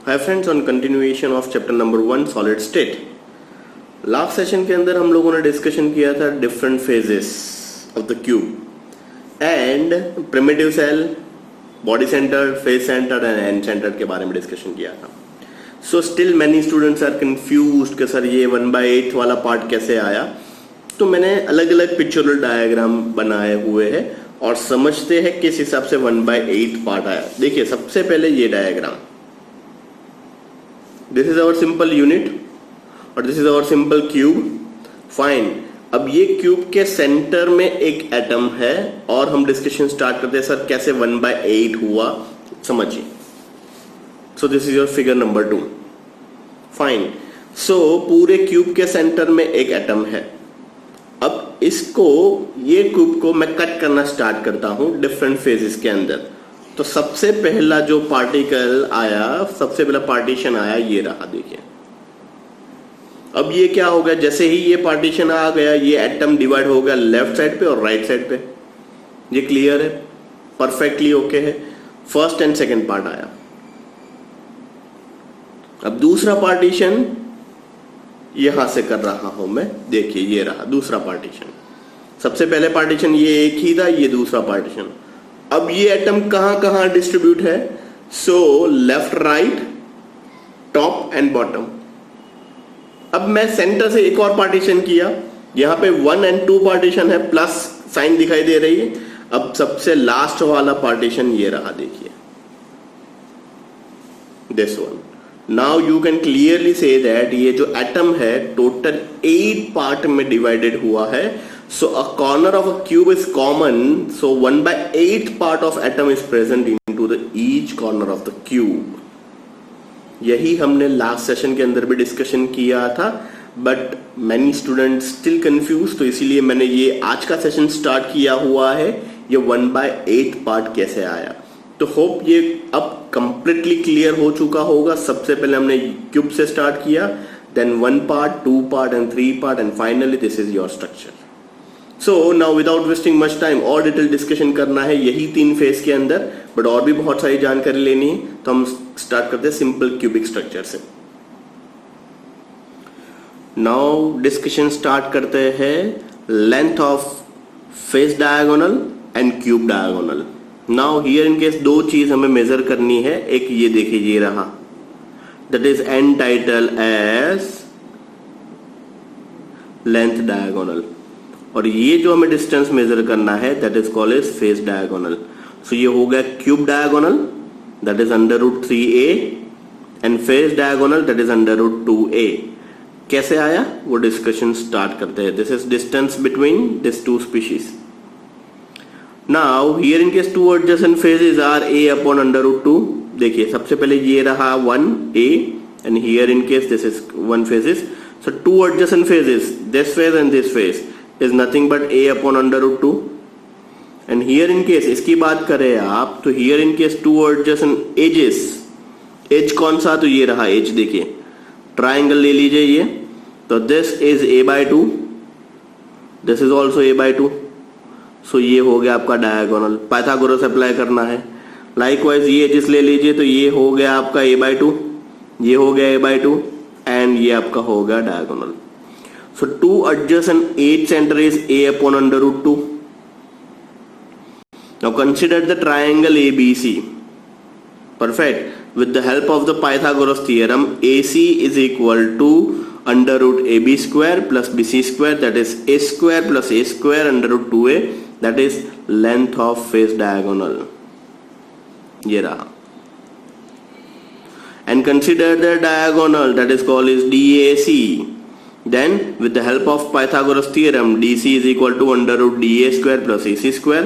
Hi friends, on continuation of chapter number 1 solid state. Last session के अंदर हम लोगों ने डिस्कशन किया था different phases of the cube and primitive cell, body centred, face centred and end centred के बारे में डिस्कशन किया था। So still many students are confused कि सर ये 1/8 वाला पार्ट कैसे आया। तो मैंने अलग अलग पिक्चरल डायग्राम बनाए हुए हैं और समझते हैं किस हिसाब से 1/8 पार्ट आया। देखिए सबसे पहले ये diagram, this is our simple unit और this is our simple cube. Fine, अब ये क्यूब के सेंटर में एक एटम है और हम डिस्कशन स्टार्ट करते हैं सर कैसे 1/8 हुआ, समझिए। So this is your figure number 2। Fine, so पूरे क्यूब के सेंटर में एक एटम है। अब इसको, ये क्यूब को मैं कट करना स्टार्ट करता हूं डिफरेंट फेजेस के अंदर। तो सबसे पहला जो पार्टिकल आया, सबसे पहला पार्टीशन आया, ये रहा, देखिए। अब ये क्या होगा, जैसे ही ये पार्टीशन आ गया ये एटम डिवाइड हो गया लेफ्ट साइड पे और राइट साइड पे। ये क्लियर है, परफेक्टली ओके है। फर्स्ट एंड सेकंड पार्ट आया। अब दूसरा पार्टीशन यहां से कर रहा हूं मैं, देखिए ये रहा दूसरा पार्टीशन। सबसे पहले पार्टीशन ये एक ही था, ये दूसरा पार्टीशन। अब ये एटम कहां कहां डिस्ट्रीब्यूट है, so left right, top and bottom. अब मैं सेंटर से एक और पार्टीशन किया, यहां पे 1 और 2 पार्टीशन है, प्लस साइन दिखाई दे रही है। अब सबसे लास्ट वाला पार्टीशन ये रहा, देखिए this one. Now you can clearly say that ये जो एटम है टोटल 8 पार्ट में डिवाइडेड हुआ है। So a corner of a cube is common, so 1/8 part of atom is present into the each corner of the cube. यही हमने last session के अंदर भी डिस्कशन किया था, but many student still confuse, तो इसीलिए मैंने ये आज का सेशन स्टार्ट किया हुआ है, ये 1/8 पार्ट कैसे आया। तो होप ये अब कंप्लीटली क्लियर हो चुका होगा। सबसे पहले हमने क्यूब से स्टार्ट किया, then 1 part, 2 part and 3 part and finally this is your structure. So now without wasting much time और डिटेल डिस्कशन करना है यही 3 फेज के अंदर, बट और भी बहुत सारी जानकारी लेनी है, तो हम स्टार्ट करते हैं सिंपल क्यूबिक स्ट्रक्चर से। नाउ डिस्कशन स्टार्ट करते हैं length of face diagonal and cube diagonal. Now here in case 2 चीज हमें मेजर करनी है। एक ये देखिए, ये रहा, that is entitle as length diagonal, और ये जो हमें डिस्टेंस मेजर करना है that is called as face diagonal. So ये हो गया cube diagonal, that is √3a and face diagonal that is √2a। कैसे आया वो डिस्कशन स्टार्ट करते हैं। This is distance between this 2 species. Now here in case 2 adjacent faces are a/√2। देखिए सबसे पहले ये रहा 1a and here in case this is 1 phases. So 2 adjacent phases, this phase and this phase is nothing but a/√2 and here in case इसकी बात करें आप, तो here in case 2 adjacent edges, edge कौन सा, तो ये रहा edge, देखिए ट्राइंगल ले लीजिए ये, तो this is a/2, this is also a/2, so ये हो गया आपका डायगोनल। पाइथागोरस अप्लाई करना है। लाइकवाइज ये edges ले लीजिए, तो ये हो गया आपका a/2, ये हो गया a/2 एंड ये आपका हो गया diagonal. So 2 adjacent edge center is a/√2. Now consider the triangle ABC. Perfect. With the help of the Pythagoras theorem, AC is equal to √AB square plus BC square, that is A square plus A square √2A, that is length of face diagonal. ये रहा। And consider the diagonal that is called as DAC. Then with the help of Pythagoras theorem, DC is equal to √DA square plus AC square.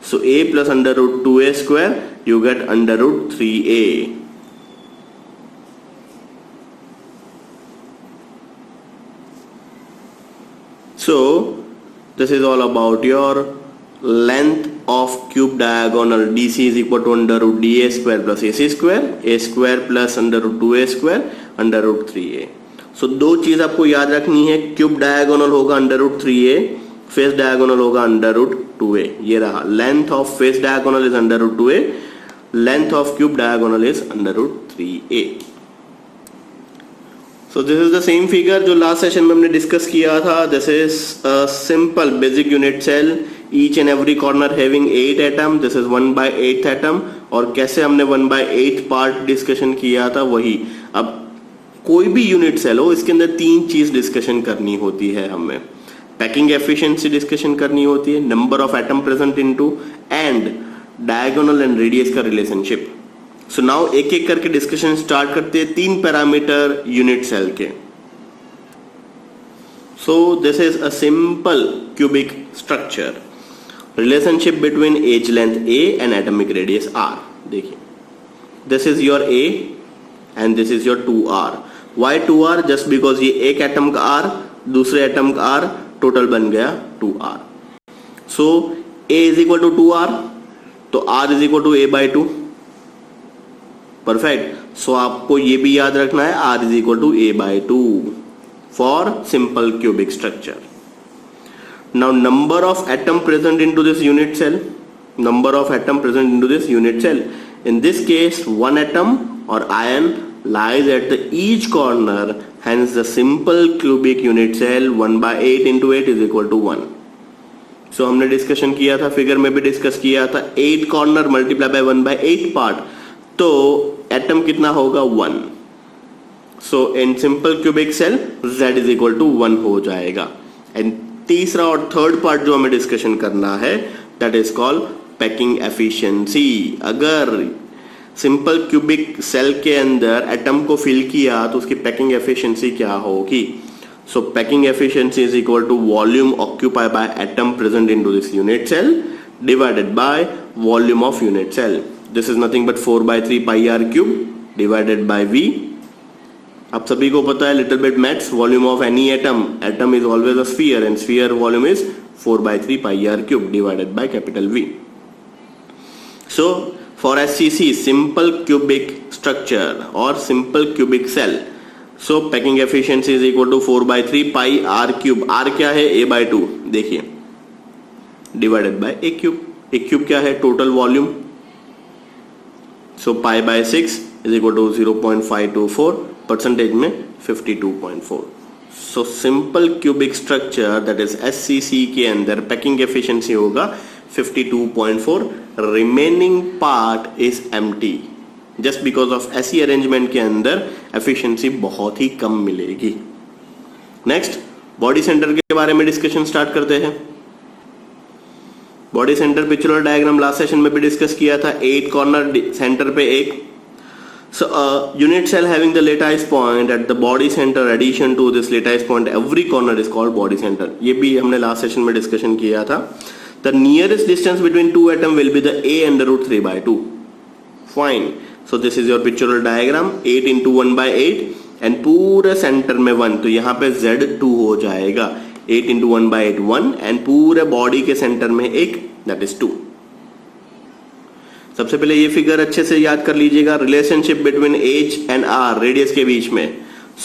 So A plus √2A square, you get √3A. So this is all about your length of cube diagonal. DC is equal to √DA square plus AC square, A square plus √2A square, √3A. सो 2 चीज आपको याद रखनी है, cube diagonal होगा √3a, face diagonal होगा √2a। ये रहा, length of face diagonal is √2a, length of cube diagonal is √3a। So this is the same figure जो लास्ट सेशन में हमने डिस्कस किया था. This is a simple basic unit cell, each and every corner having 8 atom. This is 1/8 atom. और कैसे हमने 1/8 part discussion किया था वही. अब कोई भी यूनिट सेल हो, इसके अंदर 3 चीज डिस्कशन करनी होती है हमें. पैकिंग एफिशिएंसी डिस्कशन करनी होती है, number of atom present into, and diagonal and radius का रिलेशनशिप. सो नाउ एक एक करके डिस्कशन स्टार्ट करते हैं 3 पैरामीटर यूनिट सेल के. So this is a simple cubic structure. Relationship between edge length a and atomic radius r. देखिए, this is your a and this is your 2r. Why 2r? Just because ये एक atom का r, दूसरे atom का r, total बन गया 2r. So a is equal to 2r, तो r is equal to a/2. Perfect. So आपको ये भी याद रखना है, r is equal to a/2 for simple cubic structure. Now number of atom present into this unit cell. Number of atom present into this unit cell. In this case, 1 atom or ion lies at the each corner, hence the simple cubic unit cell 1/8 into 8 is equal to 1. So हमने discussion किया था, figure में भी discuss किया था, 8 corner multiply by 1/8 part, तो atom कितना होगा 1. So in simple cubic cell z is equal to 1 हो जाएगा. एंड तीसरा और थर्ड पार्ट जो हमें डिस्कशन करना है, that is called packing efficiency. अगर सिंपल क्यूबिक सेल के अंदर एटम को फिल किया तो उसकी पैकिंग एफिशिएंसी क्या होगी. So packing efficiency is equal to volume occupied by atom present into this unit cell divided by volume of unit cell. This is nothing but 4/3 pi r cube divided by v. आप सभी को पता है little bit maths, volume of any atom is always a sphere and sphere volume is 4/3 pi r cube divided by capital V. So for SCC, simple cubic structure or simple cubic cell, so packing efficiency is equal to 4/3 pi r cube. r क्या है? a/2. देखिए, divided by a cube. a cube क्या है? total volume. So pi/6 is equal to 0.524, percentage में 52.4. So simple cubic structure that is SCC के अंदर packing efficiency होगा 52.4. Remaining part is empty, just because of ऐसी arrangement के अंदर efficiency बहुत ही कम मिलेगी. नेक्स्ट, बॉडी सेंटर के बारे में डिस्कशन स्टार्ट करते हैं. Body center pictorial diagram last session में भी डिस्कस किया था. 8 कॉर्नर, सेंटर पे एक. So unit cell having the lattice point at the body centre, addition to this lattice point every corner is called body centre. ये भी हमने last session में डिस्कशन किया था. The nearest distance between 2 atoms will be the a under root 3/2. Fine. So this is your pictorial diagram. 8 into 1/8 and पूरे centre में 1, तो यहाँ पे Z2 हो जाएगा. 8 into 1/8 1 and पूरे बॉडी के सेंटर में एक, that is 2. सबसे पहले ये फिगर अच्छे से याद कर लीजिएगा. Relationship between edge and R, radius के बीच में.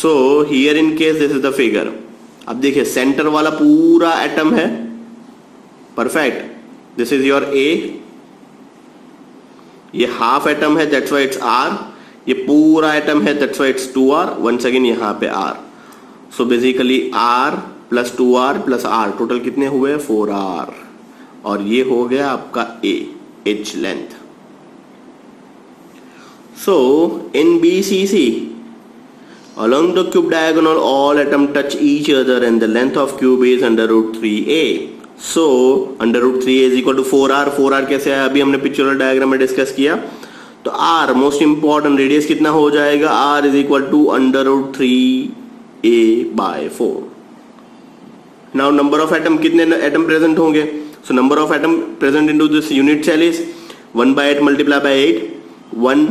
So here in case this is the figure. अब देखिए, सेंटर वाला पूरा एटम है. Perfect. This is your A. ये हाफ एटम है, दैट्स व्हाई इट्स R. ये पूरा एटम है, that's why it's 2R. Once again यहाँ पे R. So basically R plus 2R plus R, total कितने हुए? 4R. और ये हो गया आपका A, H length. So in BCC, along the cube diagonal, all atoms touch each other and the length of cube is under root 3A. So under root 3A is equal to 4R. 4R कैसे है? अभी हमने pictorial diagram में discuss किया. तो R most important, radius कितना हो जाएगा? R is equal to under root 3A/4. Now number of atom, कितने एटम प्रेजेंट होंगे? So number of atom present into this unit cell is 1/8 multiplied by 8, 1.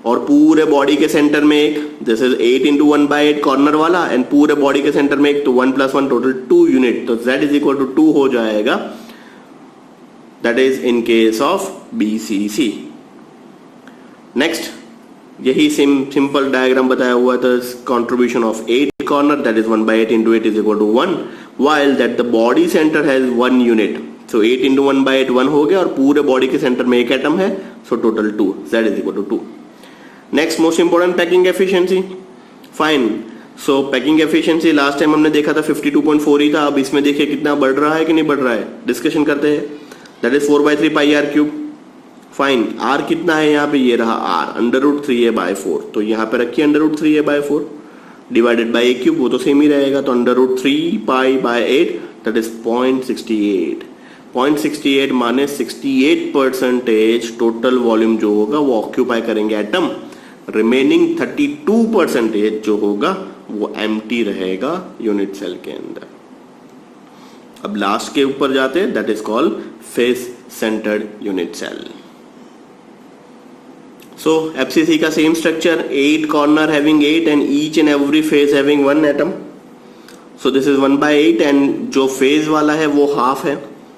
और पूरे बॉडी के सेंटर में एक, दिस इज 8 into 1/8 कॉर्नर वाला, and पूरे body के सेंटर में एक, तो 1 + 1 टोटल 2 यूनिट. तो z इज इक्वल टू 2 हो जाएगा. That is in case of BCC. Next, यही सिंपल डायग्राम बताया हुआ था. Contribution of 8 corner, that is 1/8 into 8 is equal to 1, while that the body center has 1 unit. So 8 into 1/8 1 हो गया, और पूरे बॉडी के सेंटर में एक एटम है, so total 2, z is equal to 2. Next, most important, packing efficiency. Fine. So packing efficiency last time हमने देखा था 52.4 ही था, अब इसमें देखिए कितना बढ़ रहा है कि नहीं बढ़ रहा है, डिस्कशन करते हैं। That is 4/3 pi R cube. Fine, R कितना है यहाँ पे, ये रहा आर √3a/4, तो यहाँ पे रखिए √3a/4 divided by A cube, वो तो सेम ही रहेगा, तो √3 पाई/8 दैट इज 0.68। 0.68 माने 68% टोटल वॉल्यूम जो होगा वो ऑक्यूपाई करेंगे एटम, रिमेनिंग 32% जो होगा वो एम्प्टी रहेगा यूनिट सेल के अंदर। अब लास्ट के ऊपर जाते हैं, that is called face centered unit cell. So FCC का same structure, 8 corner having 8 and each and every face having 1 atom. So this is 1/8 and जो फेज वाला है वो हाफ है,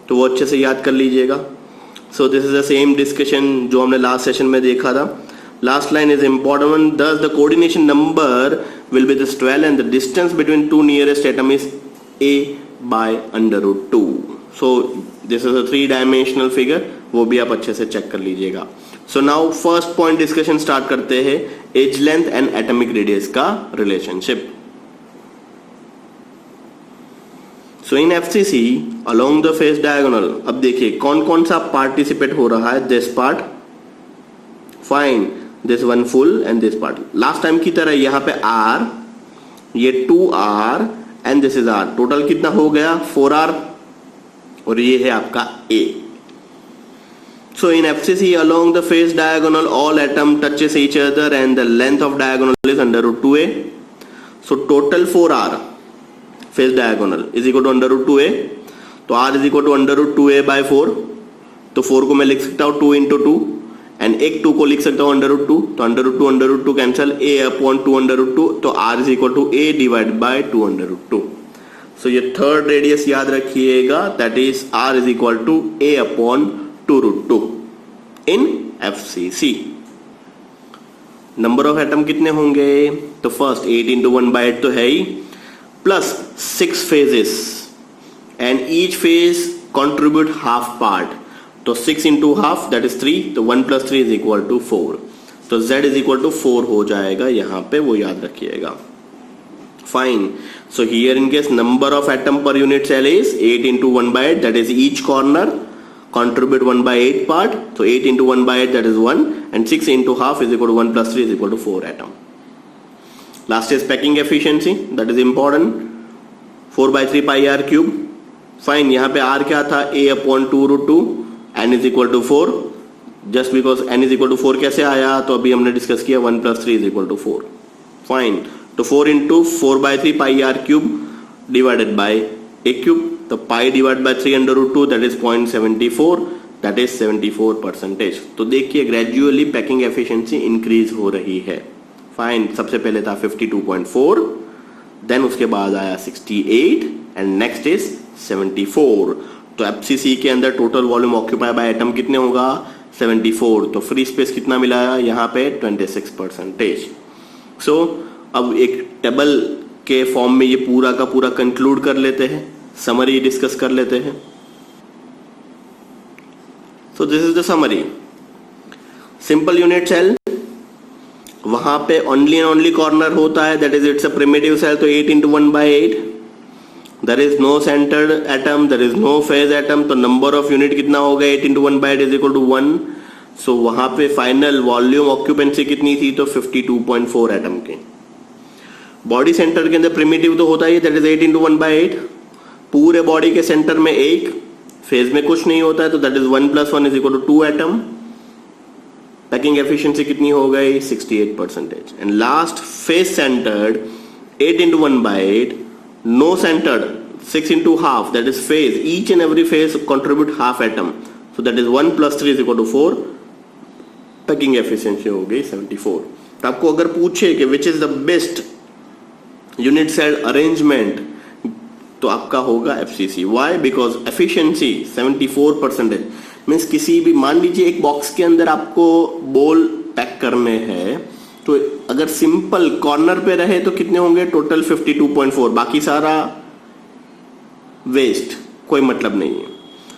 तो वो अच्छे से याद कर लीजिएगा। सो this is the same discussion जो हमने लास्ट सेशन में देखा था। Last line is important one. Thus the coordination number will be this 12 and the distance between two nearest atom is a/√2. So this is a 3-dimensional figure, वो भी आप अच्छे से चेक कर लीजिएगा। So now first point discussion start करते हैं, edge length and atomic radius का relationship. So in FCC along the face diagonal, अब देखिए कौन कौन सा पार्टिसिपेट हो रहा है, this part, fine, this one full and this part। Last time की तरह यहाँ पे R, ये 2R and this is R, total कितना हो गया 4R, और ये है आपका A। So in FCC along the face diagonal all atom touches each other and the length of diagonal is √2a। So total 4R face diagonal is equal to √2a, तो R is equal to √2a/4, तो 4 को मैं लिख सकता हूँ 2 into 2 and एक 2 को लिख सकता हूँ √2, तो √2 कैंसल, a/2 तो R is equal to a divide by 2 so ये थर्ड रेडियस याद रखिएगा, that is R is equal to a/2 इन FCC। नंबर ऑफ एटम कितने होंगे, तो फर्स्ट 8 into 1/8 तो है ही, plus 6 faces and each face contribute half part, तो 6 into हाफ दैट इज 3, तो 1 + 3 is equal to 4, तो Z is equal to 4 हो जाएगा यहाँ पे, वो याद रखिएगा। Fine, so here in case number of atom per unit cell is 8 into 1/8 that is each corner contribute 1/8 part, so 8 into 1/8 that is 1 and 6 into half is equal to 1 + 3 is equal to 4 atom. Last is packing efficiency, that is important, 4/3 pi r cube। Fine, यहाँ पे r क्या था, a/2√2, n is equal to 4, just because n is equal to 4 कैसे आया, तो अभी हमने discuss किया 1 + 3 is equal to 4। फाइन, तो 4 into 4/3 pi r cube divided by a cube, तो pi divide by 3√2 that is 0.74, that is 74%। तो देखिए ग्रेजुअली पैकिंग एफिशिएंसी इंक्रीज हो रही है। फाइन, सबसे पहले था 52.4, देन उसके बाद आया 68 एंड नेक्स्ट इज 74। तो एफसीसी के अंदर total volume occupy by atom कितने होगा, 74, तो फ्री स्पेस कितना मिला यहाँ पे 26%। सो अब एक टेबल के फॉर्म में ये पूरा का पूरा कंक्लूड कर लेते हैं, समरी डिस्कस कर लेते हैं। So this is the summary. Simple unit cell, वहां पे ओनली एंड ओनली कॉर्नर होता है, that is it's a primitive cell, तो 8 into 1/8, there is no centred atom, there is no face atom, तो number of unit कितना हो गया 8 into 1/8 is equal to 1। So वहां पे फाइनल वॉल्यूम ऑक्यूपेंसी कितनी थी, तो 52.4 एटम के। बॉडी सेंटर के अंदर प्रिमिटिव तो होता ही, दैट इज 8 into 1/8, पूरे बॉडी के सेंटर में एक, फेज में कुछ नहीं होता है, तो that is 1 + 1 is equal to 2 atom. Packing efficiency कितनी हो गई 68%। And last face centred 8 into 1/8, no centred 6 into half that is face, each and every face contribute half atom, so that is 1 + 3 is equal to 4, packing efficiency हो गई 74। तो आपको अगर पूछे कि which is the best unit cell arrangement, तो आपका होगा FCC। Why, because efficiency 74%। Means किसी भी, मान लीजिए एक बॉक्स के अंदर आपको बॉल पैक करने हैं, तो अगर सिंपल कॉर्नर पे रहे तो कितने होंगे टोटल 52.4, बाकी सारा वेस्ट, कोई मतलब नहीं है।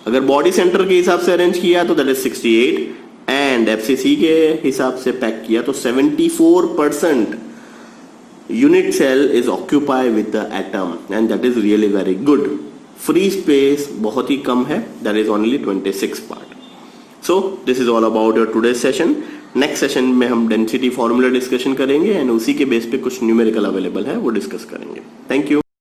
अगर बॉडी सेंटर के हिसाब से अरेंज किया तो दैट इज 68 एंड FCC के हिसाब से पैक किया तो 74% unit cell is occupied with the atom and that is really very good. Free space बहुत ही कम है, that is only 26 part. So this is all about your today's session. Next session में हम density formula discussion करेंगे and उसी के base पे कुछ numerical available है वो डिस्कस करेंगे. Thank you.